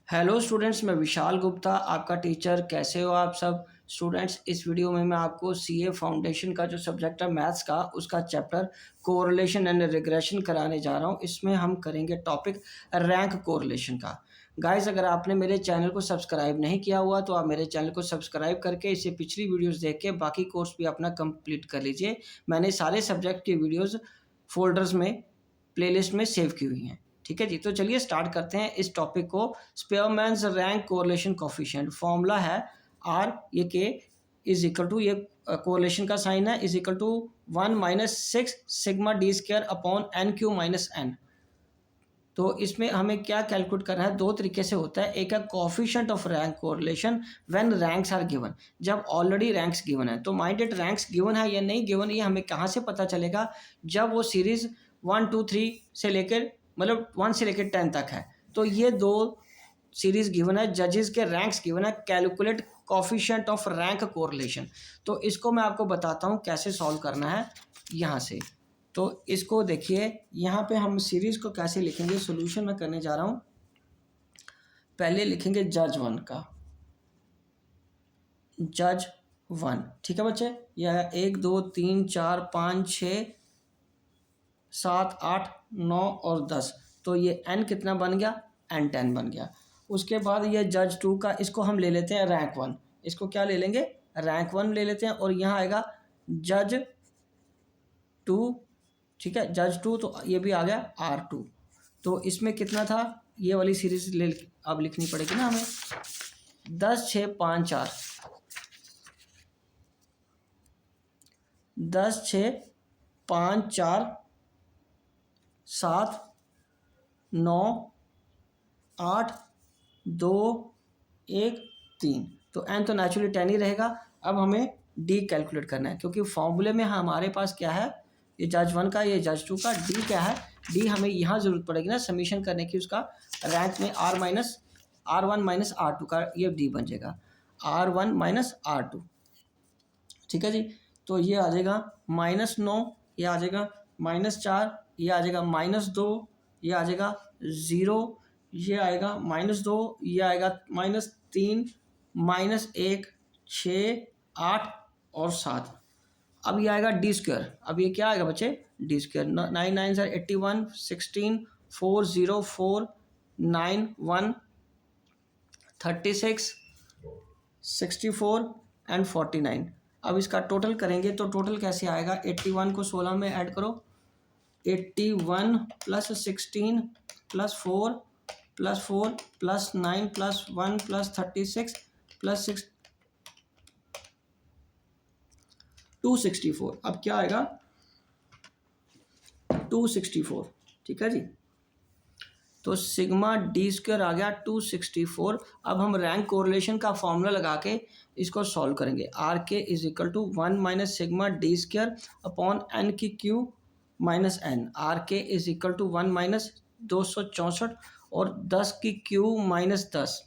Hello students, मैं विशाल गुप्ता आपका teacher. कैसे हो आप सब स्टूडेंट्स? इस वीडियो में मैं आपको सीए फाउंडेशन का जो सब्जेक्ट है मैथ्स का, उसका चैप्टर कोरिलेशन एंड रिग्रेशन कराने जा रहा हूं। इसमें हम करेंगे टॉपिक रैंक कोरिलेशन का। गाइस, अगर आपने मेरे चैनल को सब्सक्राइब नहीं किया हुआ तो आप मेरे चैनल को सब्सक्राइब करके इससे पिछली वीडियोज़ देख के बाकी कोर्स भी अपना कंप्लीट कर लीजिए। मैंने सारे सब्जेक्ट की वीडियोज़ फोल्डर्स में प्लेलिस्ट में सेव की हुई हैं। ठीक है जी, तो चलिए स्टार्ट करते हैं इस टॉपिक को। Spearman's rank correlation coefficient formula है आर, ये के इज इक्वल टू, ये कोरिलेशन का साइन है, is equal to 1 - 6 sigma D square upon N cube minus N. तो इसमें हमें क्या कैलकुलेट करना है? दो तरीके से होता है। एक है coefficient of rank correlation when ranks are given, जब ऑलरेडी रैंक्स गिवन है। तो माइंड इट, रैंक्स गिवन है या नहीं गिवन, ये हमें कहाँ से पता चलेगा? जब वो सीरीज 1 2 3 से लेकर, मतलब 1 से लेकर 10 तक है। तो ये दो सीरीज गिवन है, जजेस के रैंक्स गिवन है, calculate coefficient of rank correlation. तो इसको मैं आपको बताता हूँ कैसे सॉल्व करना है यहाँ से। तो इसको देखिए, यहाँ पे हम सीरीज को कैसे लिखेंगे, सॉल्यूशन में करने जा रहा हूँ। पहले लिखेंगे जज वन का, जज वन। ठीक है बच्चे, यह 1 2 3 4 5 6 7 8 9 और 10। तो ये n कितना बन गया? n10 बन गया। उसके बाद ये जज टू का, इसको हम ले लेते हैं रैंक वन। इसको क्या ले लेंगे? रैंक वन ले लेते हैं। और यहाँ आएगा जज टू। ठीक है, जज टू, तो ये भी आ गया R2। तो इसमें कितना था? ये वाली सीरीज ले अब लिखनी पड़ेगी ना हमें। 10 6 5 4, 10 6 5 4 7 9 8 2 1 3। तो n तो नेचुरली 10 ही रहेगा। अब हमें d कैलकुलेट करना है, क्योंकि फॉर्मूले में हमारे पास क्या है? ये जज वन का, ये जज टू का। d क्या है? d हमें यहाँ ज़रूरत पड़ेगी ना समीशन करने की, उसका रैंक में R1 माइनस R2 का ये d बन जाएगा, R1 माइनस R2। ठीक है जी, तो ये आ जाएगा -9, ये आ जाएगा -4, ये आ जाएगा -2, ये आ जाएगा 0, ये आएगा -2, ये आएगा -3, -1 6 8 और 7। अब ये आएगा डी स्क्वायर। अब ये क्या आएगा बच्चे? D square. 9 9 sir 81, 16 4 0 4 9 1 36 64 and 49। अब इसका टोटल करेंगे तो टोटल कैसे आएगा? 81 को 16 में ऐड करो, 81 plus 16 plus 4 plus 4 plus 9 plus 1 plus 36 plus 6 264। अब क्या आएगा? 264। ठीक है जी, तो सिग्मा डी स्क्वायर आ गया 264। अब हम रैंक कोरिलेशन का फॉर्मूला लगा के इसको सॉल्व करेंगे। R K is equal to 1 minus sigma D square upon N की Q minus N. R K is equal to 1 minus 264 और 10 की क्यू माइनस 10।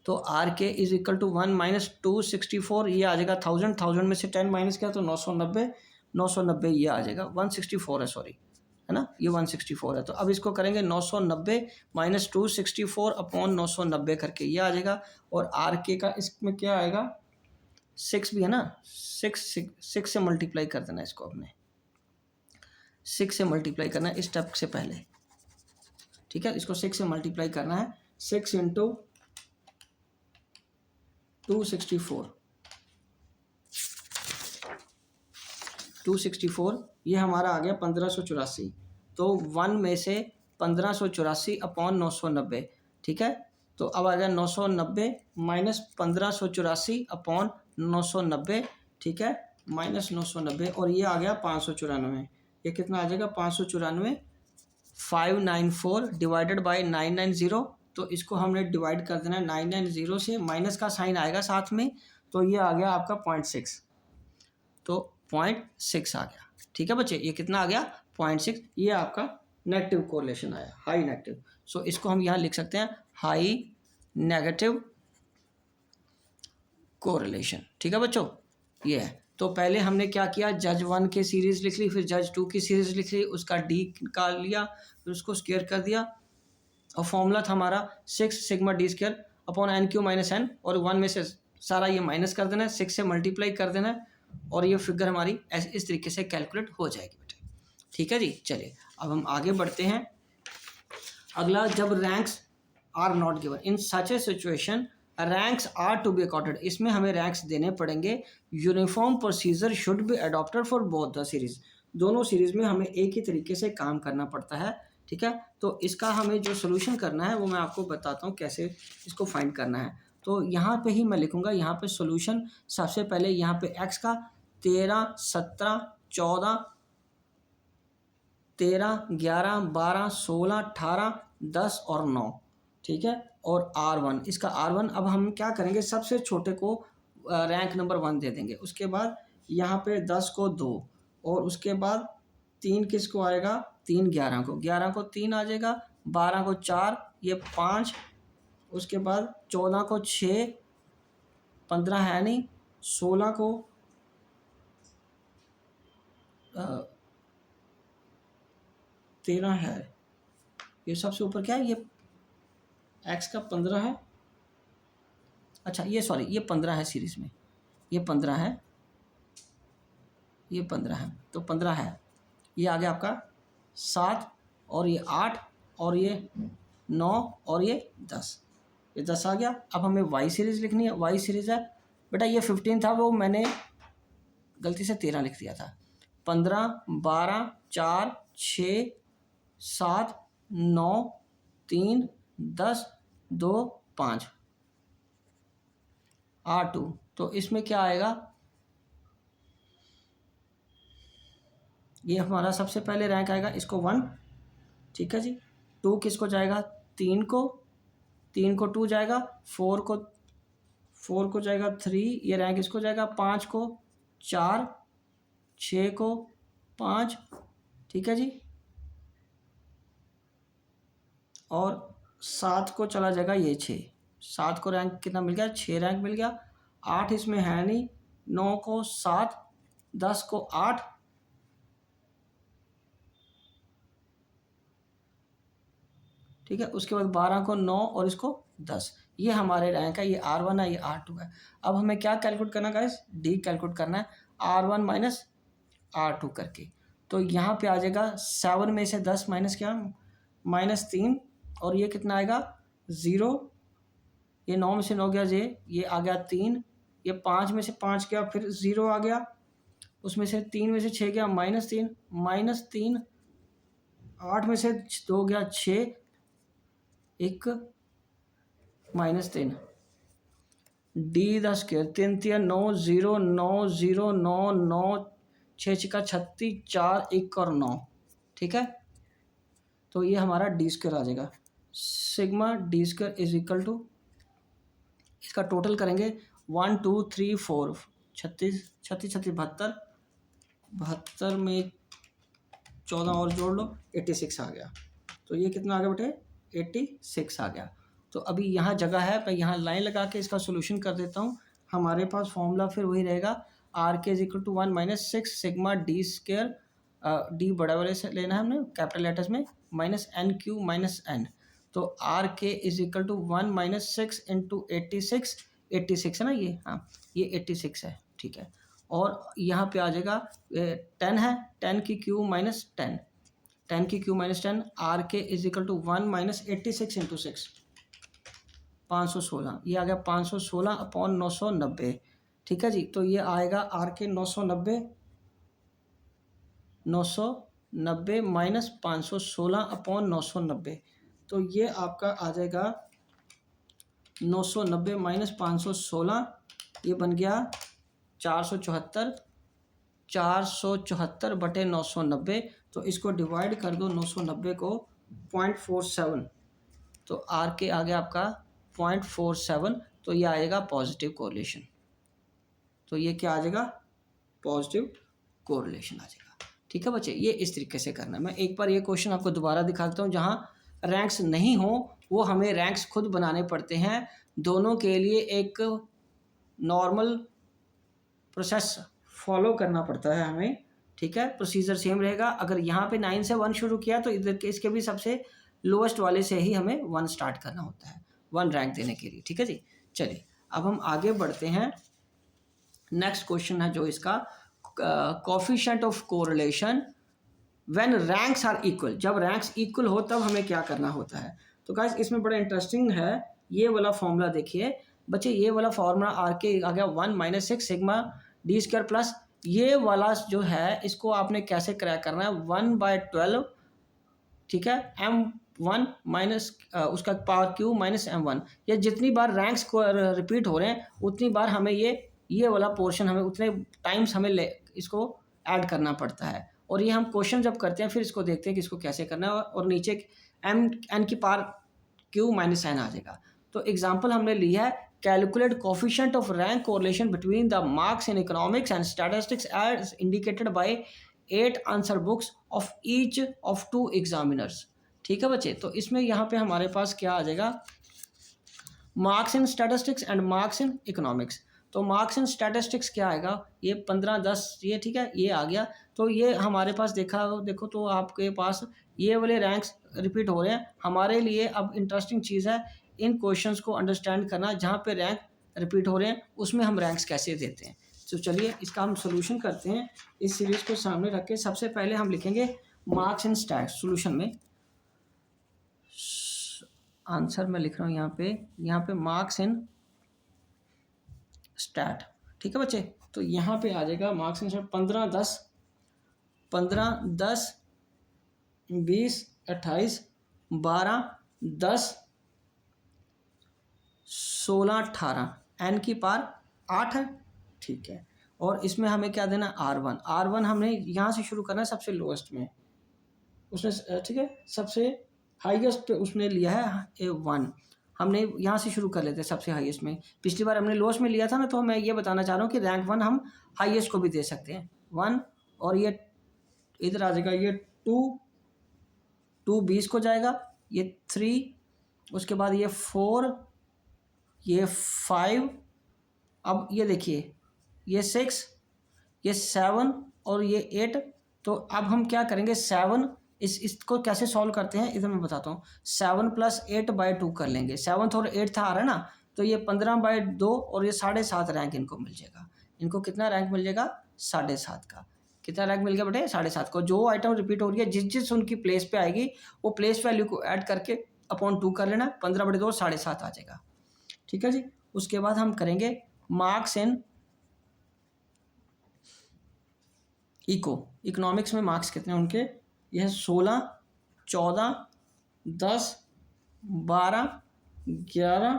तो R K is equal to 1 minus 264, ये आ जाएगा 1000। 1000 में से 10 माइनस किया तो 990। 990 ये आ जाएगा 164 है, सॉरी, है ना, ये 164 है। तो अब इसको करेंगे 990 माइनस 264 अपॉन 990 करके, ये आ जाएगा। और आर के का इसमें क्या आएगा? 6 भी है ना, 6 से मल्टीप्लाई कर देना इसको। अपने 6 से मल्टीप्लाई करना है इस स्टेप से पहले। ठीक है, इसको 6 से मल्टीप्लाई करना है। 6 इंटू 264, 264 ये हमारा आ गया 1584। तो 1 में से 1584 अपॉन 990। ठीक है, तो अब आ गया 990 माइनस 1584 अपॉन 990। ठीक है, माइनस 990, और ये आ गया 594। ये कितना आ जाएगा? 594। 594 डिवाइडेड बाई 990। तो इसको हमने डिवाइड कर देना है 990 से, माइनस का साइन आएगा साथ में। तो ये आ गया आपका 0.6। तो 0.6 आ गया। ठीक है बच्चे, ये कितना आ गया? 0.6। ये आपका नेगेटिव कोरिलेशन आया, हाई नेगेटिव। सो इसको हम यहाँ लिख सकते हैं हाई नेगेटिव कोरिलेशन। ठीक है बच्चों, ये है। तो पहले हमने क्या किया? जज वन की सीरीज लिख ली, फिर जज टू की सीरीज लिख ली, उसका डी निकाल लिया, फिर उसको स्क्वायर कर दिया, और फॉर्मूला था हमारा 6 sigma D square upon N cube minus N, और 1 में से सारा ये माइनस कर देना है, 6 से मल्टीप्लाई कर देना है, और ये फिगर हमारी इस तरीके से कैलकुलेट हो जाएगी बेटे। ठीक है जी। चलिए अब हम आगे बढ़ते हैं। अगला, जब ranks are not given in such a situation ranks are to be accorded, इसमें हमें रैंक्स देने पड़ेंगे। Uniform procedure should be adopted for both the series, दोनों सीरीज में हमें एक ही तरीके से काम करना पड़ता है। ठीक है, तो इसका हमें जो सोल्यूशन करना है वो मैं आपको बताता हूँ कैसे इसको फाइंड करना है। तो यहाँ पे ही मैं लिखूँगा, यहाँ पे सोल्यूशन सबसे पहले यहाँ पे एक्स का 13, 17, 14, 13, 11, 12, 16, 18, 10 और 9। ठीक है, और R1, इसका R1 अब हम क्या करेंगे, सबसे छोटे को रैंक नंबर 1 दे देंगे। उसके बाद यहाँ पे 10 को 2, और उसके बाद 3 किसको आएगा, 3 11 को, 11 को 3 आ जाएगा, 12 को 4, ये 5, उसके बाद 14 को 6, 15 है नहीं, 16 को 13 है, ये सबसे ऊपर क्या है, ये एक्स का 15 है। अच्छा ये सॉरी, ये 15 है सीरीज में, ये 15 है, ये 15 है, तो 15 है। ये आ गया आपका 7, और ये 8, और ये 9, और ये 10, ये 10 आ गया। अब हमें वाई सीरीज़ लिखनी है। वाई सीरीज़ है बेटा, ये 15 था, वो मैंने गलती से 13 लिख दिया था। 15, 12, 4, 6, 7, 9, 3, 10, 2, 5, R2, तो इसमें क्या आएगा, ये हमारा सबसे पहले रैंक आएगा, इसको 1। ठीक है जी। 2 किसको जाएगा, 3 को, 3 को 2 जाएगा, 4 को जाएगा 3, ये रैंक इसको जाएगा, 5 को 4, 6 को 5। ठीक है जी, और 7 को चला जाएगा ये 6, 7 को रैंक कितना मिल गया, 6 रैंक मिल गया। 8 इसमें है नहीं, 9 को 7, 10 को 8, ठीक है, उसके बाद 12 को 9, और इसको 10। ये हमारे रैंक है, ये R1 है, ये R2 है। अब हमें क्या कैलकुलेट करना है गाइस, डी कैलकुलेट करना है, R1 माइनस R2 करके। तो यहाँ पे आ जाएगा 7 में से 10 माइनस क्या, -3, और ये कितना आएगा 0, ये 9 में से 9 गया, ये आ गया 3, ये 5 में से 5 गया, फिर 0 आ गया, उसमें से 3 में से 6 गया, -3, 8 में से 2 गया 6, 1, -3, डी 10 के 3 3 9 0 9 0 9 9 6 6 36 4 1 और 9। ठीक है, तो ये हमारा डी स्क्वायर आ जाएगा। Sigma D square is equal to, इसका टोटल करेंगे 1 2 3 4 36 36 36 72, 72 में 14 और जोड़ लो, 86 आ गया। तो ये कितना आ गया बेटे, 86 आ गया। तो अभी यहाँ जगह है, मैं यहाँ लाइन लगा के इसका सोल्यूशन कर देता हूँ। हमारे पास फॉर्मूला फिर वही रहेगा, R K is equal to 1 minus 6 sigma D square, D बड़ा वाले से लेना है हमने कैपिटल लेटर्स में, minus N cube minus N. तो R K is equal to 1 minus 6 into 86, 86 है ना ये, हाँ ये 86 है। ठीक है, और यहाँ पे आ जाएगा 10 है, 10 की क्यू माइनस 10, 10 की Q minus 10, R K is equal to 1 minus 86 into 6, 516, ये आ गया 516 अपॉन 990। ठीक है जी, तो ये आएगा आर के 990 माइनस 516 अपॉन 990, तो ये आपका आ जाएगा 990 माइनस 516, ये बन गया 474, 474 बटे 990। तो इसको डिवाइड कर दो 990 को 0.47, तो आर के आ गया आपका 0.47, तो ये आएगा पॉजिटिव कोरिलेशन। तो ये क्या आ जाएगा, पॉजिटिव कोरिलेशन आ जाएगा। ठीक है बच्चे, ये इस तरीके से करना है। मैं एक बार ये क्वेश्चन आपको दोबारा दिखाता हूँ, जहाँ रैंक्स नहीं हो वो हमें रैंक्स खुद बनाने पड़ते हैं। दोनों के लिए एक नॉर्मल प्रोसेस फॉलो करना पड़ता है हमें। ठीक है, प्रोसीजर सेम रहेगा। अगर यहाँ पे 9 से 1 शुरू किया तो इधर के इसके भी सबसे लोएस्ट वाले से ही हमें 1 स्टार्ट करना होता है 1 रैंक देने के लिए। ठीक है जी। चलिए अब हम आगे बढ़ते हैं। नेक्स्ट क्वेश्चन है जो इसका coefficient of correlation when ranks are equal. जब रैंक्स इक्वल हो तब हमें क्या करना होता है। तो गाइस इसमें बड़ा इंटरेस्टिंग है ये वाला फॉर्मूला। देखिए बच्चे ये वाला फॉर्मूला आर के आ गया 1 minus 6 sigma D square plus ये वाला जो है इसको आपने कैसे क्रैक करना है 1/12, ठीक है, m1 माइनस उसका पावर क्यू माइनस m1। ये जितनी बार रैंक्स को रिपीट हो रहे हैं उतनी बार हमें ये वाला पोर्शन हमें उतने टाइम्स हमें इसको ऐड करना पड़ता है। और ये हम क्वेश्चन जब करते हैं फिर इसको देखते हैं कि इसको कैसे करना है और नीचे n की पावर क्यू माइनस n आ जाएगा। तो एग्जाम्पल हमने लिया है calculate coefficient of rank correlation between the marks in economics and statistics as indicated by 8 answer books of each of 2 examiners. ठीक है बच्चे। तो इसमें यहाँ पे हमारे पास क्या आ जाएगा marks in statistics and marks in economics. तो मार्क्स इन स्टैटिस्टिक्स क्या आएगा ये 15 10 ये ठीक है ये आ गया। तो ये हमारे पास देखो तो आपके पास ये वाले रैंक्स रिपीट हो रहे हैं। हमारे लिए अब इंटरेस्टिंग चीज़ है इन क्वेश्चंस को अंडरस्टैंड करना जहाँ पे रैंक रिपीट हो रहे हैं उसमें हम रैंक्स कैसे देते हैं। तो चलिए इसका हम सोल्यूशन करते हैं। इस सीरीज को सामने रख के सबसे पहले हम लिखेंगे मार्क्स इन स्टैट। सोल्यूशन में आंसर मैं लिख रहा हूँ यहाँ पे मार्क्स इन स्टैट। ठीक है बच्चे। तो यहाँ पे आ जाएगा मार्क्स इन स्टैट 15 10 20 28 12 10 16 18 एन की पार 8 है। ठीक है। और इसमें हमें क्या देना R1 हमने यहाँ से शुरू करना है सबसे लोएस्ट में उसने ठीक है सबसे हाईएस्ट पे उसने लिया है 1। हमने यहाँ से शुरू कर लेते हैं सबसे हाईएस्ट में। पिछली बार हमने लोएस्ट में लिया था ना तो मैं ये बताना चाह रहा हूँ कि रैंक 1 हम हाईएस्ट को भी दे सकते हैं 1। और ये इधर आ जाएगा ये 2 20 को जाएगा ये 3 उसके बाद ये 4 ये 5 अब ये देखिए ये 6 ये 7 और ये 8। तो अब हम क्या करेंगे 7 इसको कैसे सॉल्व करते हैं इधर मैं बताता हूँ। 7 + 8/2 कर लेंगे। 7th और 8th आ रहा है ना तो ये 15/2 और ये 7.5 रैंक इनको मिल जाएगा। इनको कितना रैंक मिल जाएगा 7.5 का। कितना रैंक मिल गया बेटे 7.5 को। जो आइटम रिपीट हो रही है जिस उनकी प्लेस पे आएगी वो प्लेस वैल्यू को ऐड करके अपॉन 2 कर लेना 15/2 7.5 आ जाएगा। ठीक है जी। उसके बाद हम करेंगे मार्क्स इन इकोनॉमिक्स में मार्क्स कितने उनके यह 16 14 10 12 11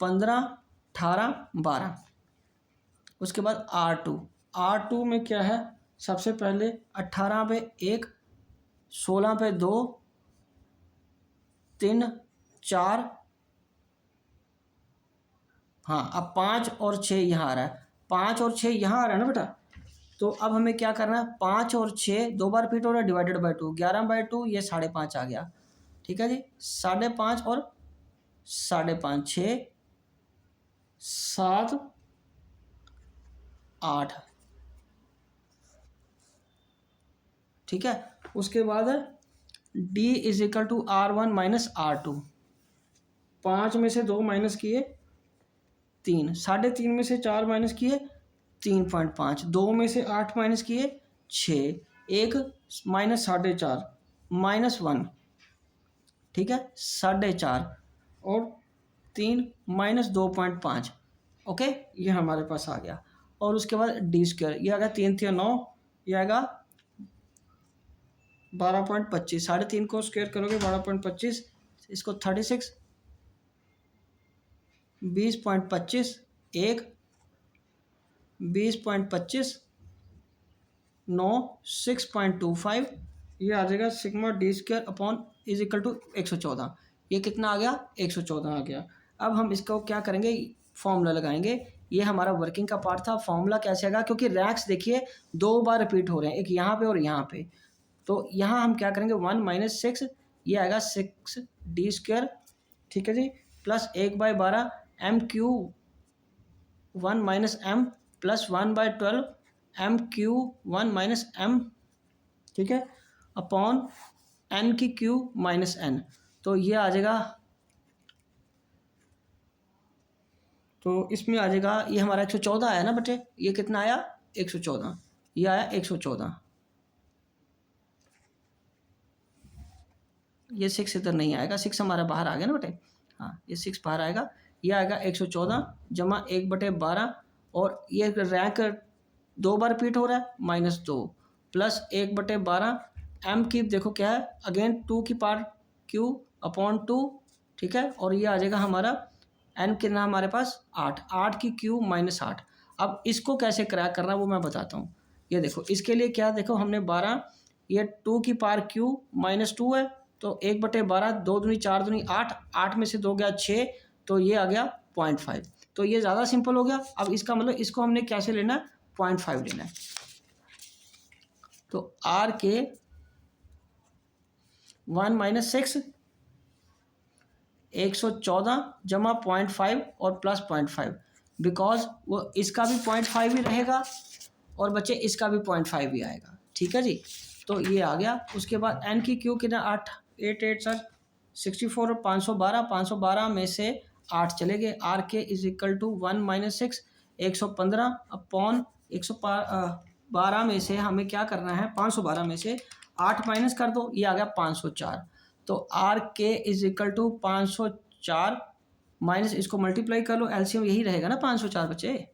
15 18 12। उसके बाद R2 में क्या है सबसे पहले 18 पे 1 16 पे 2 3 4 हाँ अब 5 और 6 यहाँ आ रहा है 5 और 6 यहाँ आ रहा है ना बेटा। तो अब हमें क्या करना है 5 और 6 2 बार रिपीट हो रहा है डिवाइडेड/2 11/2 ये 5.5 आ गया। ठीक है जी। 5.5 और 5.5 6 7 8। ठीक है। उसके बाद D = R1 - R2। 5 में से 2 माइनस किए 3 3.5 में से 4 माइनस किए 3.5 2 में से 8 माइनस किए 6 1 -4.5 -1। ठीक है 4.5 और 3 -2.5। ओके ये हमारे पास आ गया। और उसके बाद D² ये आ गया 3 3 9 ये आएगा 12.25 3.5 को स्क्वायर करोगे 12.25 इसको 36 20.25 1 20.25 9 6.25 ये आ जाएगा सिग्मा D² अपॉन = 114। ये कितना आ गया 114 आ गया। अब हम इसको क्या करेंगे फॉर्मूला लगाएंगे। ये हमारा वर्किंग का पार्ट था। फॉर्मूला कैसे आएगा क्योंकि रैंक्स देखिए 2 बार रिपीट हो रहे हैं एक यहाँ पे और यहाँ पे। तो यहाँ हम क्या करेंगे 1 - 6 ये आएगा 6D²। ठीक है जी plus 1/12 MQ1 - M plus 1/12 MQ1 - M। ठीक है अपॉन एन की क्यू माइनस एन, तो ये आ जाएगा, तो इसमें आ जाएगा ये हमारा 114 आया ना बच्चे, ये कितना आया 114, ये आया 114, ये 6 इधर नहीं आएगा, 6 हमारा बाहर आ गया ना बेटे, हाँ ये 6 बाहर आएगा, ये आएगा 114 जमा 1/12, और ये रैंक 2 बार रिपीट हो रहा है, -2 प्लस 1/12, एम की देखो क्या है अगेन 2 की पावर क्यू अपॉन 2, ठीक है, और ये आ जाएगा हमारा एन कितना हमारे पास 8, 8 की क्यू -8। अब इसको कैसे क्रैक करना है वो मैं बताता हूँ। ये देखो इसके लिए क्या, देखो हमने 12, ये 2 की पावर क्यू -2 है, तो 1/12, 2 दूनी 4 दूनी 8, 8 में से 2 गया 6, तो ये आ गया 0.5, तो ये ज़्यादा सिंपल हो गया। अब इसका मतलब इसको हमने कैसे लेना है, 0.5 लेना है, तो आर के 1 - 6 114 जमा 0.5 और प्लस 0.5, बिकॉज वो इसका भी 0.5 ही रहेगा और बच्चे इसका भी 0.5 ही आएगा, ठीक है जी, तो ये आ गया। उसके बाद एन की क्यू कितना 8 8 8 सर 64 और 512, 512 में से 8 चले गए, are K is equal to 1 - 6 115 upon 112 में से हमें क्या करना है, 512 में से 8 माइनस कर दो, ये आ गया 504, तो R K is equal to 504 minus इसको मल्टीप्लाई कर लो, एलसीएम यही रहेगा ना 504 बच्चे,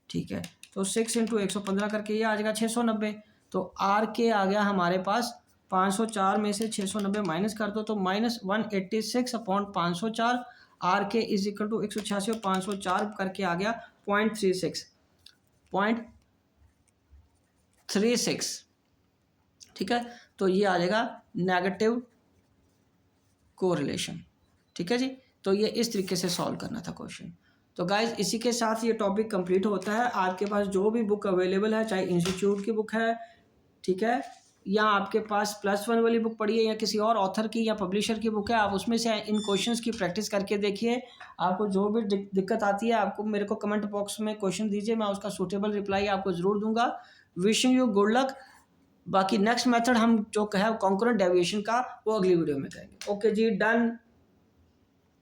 ठीक है, तो 6 × 115 करके ये आ जाएगा 690, तो आर के आ गया हमारे पास 504 में से 690 माइनस कर दो तो -186 upon 504, are K is equal to 186 और 504 करके आ गया 0.36, ठीक है, तो ये आ जाएगा नेगेटिव कोरिलेशन, ठीक है जी, तो ये इस तरीके से सॉल्व करना था क्वेश्चन। तो गाइज इसी के साथ ये टॉपिक कंप्लीट होता है। आपके पास जो भी बुक अवेलेबल है, चाहे इंस्टीट्यूट की बुक है, ठीक है, या आपके पास +1 वाली बुक पड़ी है या किसी और ऑथर की या पब्लिशर की बुक है, आप उसमें से इन क्वेश्चंस की प्रैक्टिस करके देखिए। आपको जो भी दिक्कत आती है आपको मेरे को कमेंट बॉक्स में क्वेश्चन दीजिए, मैं उसका सूटेबल रिप्लाई आपको ज़रूर दूंगा। Wishing you good luck. बाकी नेक्स्ट मेथड हम जो है कॉन्करेंट डेविएशन का वो अगली वीडियो में करेंगे। ओके जी, डन।